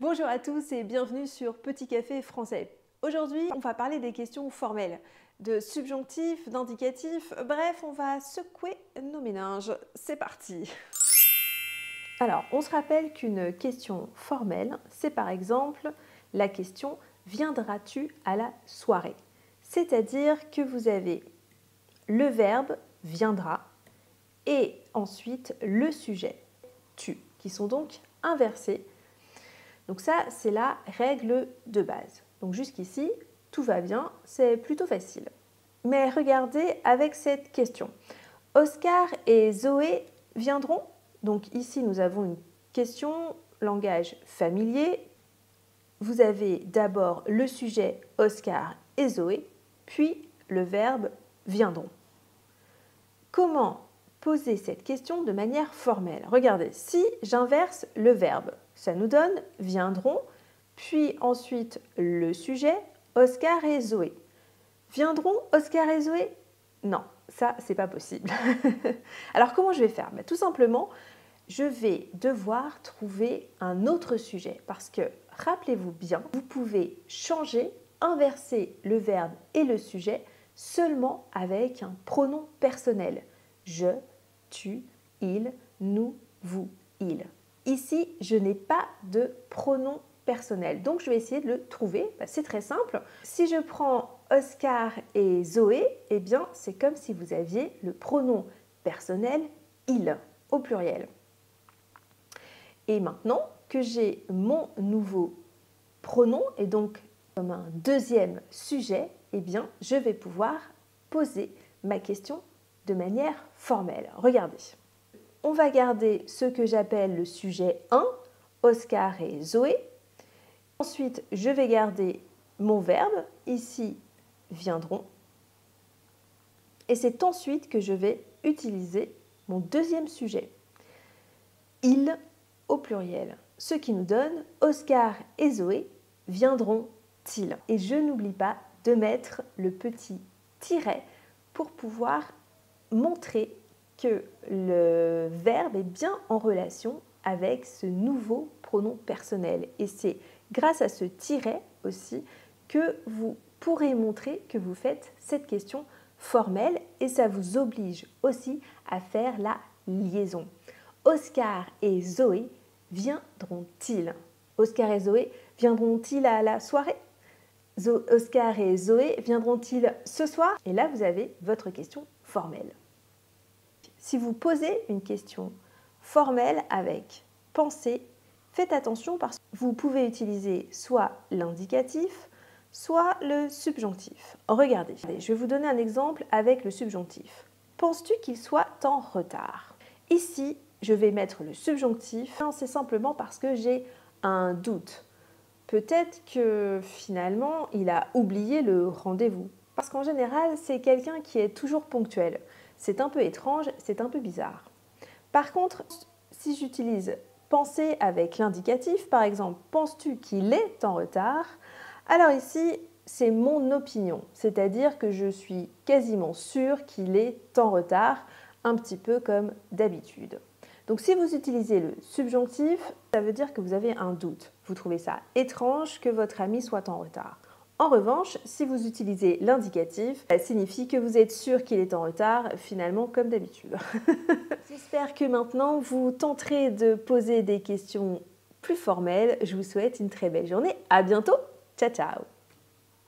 Bonjour à tous et bienvenue sur Petit Café Français. Aujourd'hui, on va parler des questions formelles, de subjonctifs, d'indicatifs, bref, on va secouer nos méninges. C'est parti! Alors, on se rappelle qu'une question formelle, c'est par exemple la question « Viendras-tu à la soirée ?» C'est-à-dire que vous avez le verbe « viendra » et ensuite le sujet « tu » qui sont donc inversés. Donc ça, c'est la règle de base. Donc jusqu'ici, tout va bien, c'est plutôt facile. Mais regardez avec cette question. Oscar et Zoé viendront? Donc ici, nous avons une question langage familier. Vous avez d'abord le sujet Oscar et Zoé, puis le verbe viendront. Comment poser cette question de manière formelle? Regardez, si j'inverse le verbe, ça nous donne viendront, puis ensuite le sujet Oscar et Zoé. Viendront Oscar et Zoé? Non, ça c'est pas possible. Alors comment je vais faire? Tout simplement, je vais devoir trouver un autre sujet parce que rappelez-vous bien, vous pouvez changer, inverser le verbe et le sujet seulement avec un pronom personnel. Je, tu, il, nous, vous, il. Ici, je n'ai pas de pronom personnel, donc je vais essayer de le trouver. C'est très simple. Si je prends Oscar et Zoé, eh bien, c'est comme si vous aviez le pronom personnel il au pluriel. Et maintenant que j'ai mon nouveau pronom et donc comme un deuxième sujet, eh bien, je vais pouvoir poser ma question de manière formelle. Regardez. On va garder ce que j'appelle le sujet 1, Oscar et Zoé. Ensuite, je vais garder mon verbe, ici viendront. Et c'est ensuite que je vais utiliser mon deuxième sujet, il au pluriel. Ce qui nous donne Oscar et Zoé viendront-ils. Et je n'oublie pas de mettre le petit tiret pour pouvoir montrer que le verbe est bien en relation avec ce nouveau pronom personnel. Et c'est grâce à ce tiret aussi que vous pourrez montrer que vous faites cette question formelle et ça vous oblige aussi à faire la liaison. Oscar et Zoé viendront-ils? Oscar et Zoé viendront-ils à la soirée? Oscar et Zoé viendront-ils ce soir? Et là, vous avez votre question formelle. Si vous posez une question formelle avec pensée, faites attention parce que vous pouvez utiliser soit l'indicatif, soit le subjonctif. Regardez, je vais vous donner un exemple avec le subjonctif. Penses-tu qu'il soit en retard? Ici, je vais mettre le subjonctif. C'est simplement parce que j'ai un doute. Peut-être que finalement, il a oublié le rendez-vous. Parce qu'en général, c'est quelqu'un qui est toujours ponctuel. C'est un peu étrange, c'est un peu bizarre. Par contre, si j'utilise penser avec l'indicatif, par exemple, penses-tu qu'il est en retard? Alors ici, c'est mon opinion, c'est-à-dire que je suis quasiment sûre qu'il est en retard, un petit peu comme d'habitude. Donc si vous utilisez le subjonctif, ça veut dire que vous avez un doute. Vous trouvez ça étrange que votre ami soit en retard. En revanche, si vous utilisez l'indicatif, ça signifie que vous êtes sûr qu'il est en retard, finalement comme d'habitude. J'espère que maintenant vous tenterez de poser des questions plus formelles. Je vous souhaite une très belle journée. À bientôt. Ciao, ciao.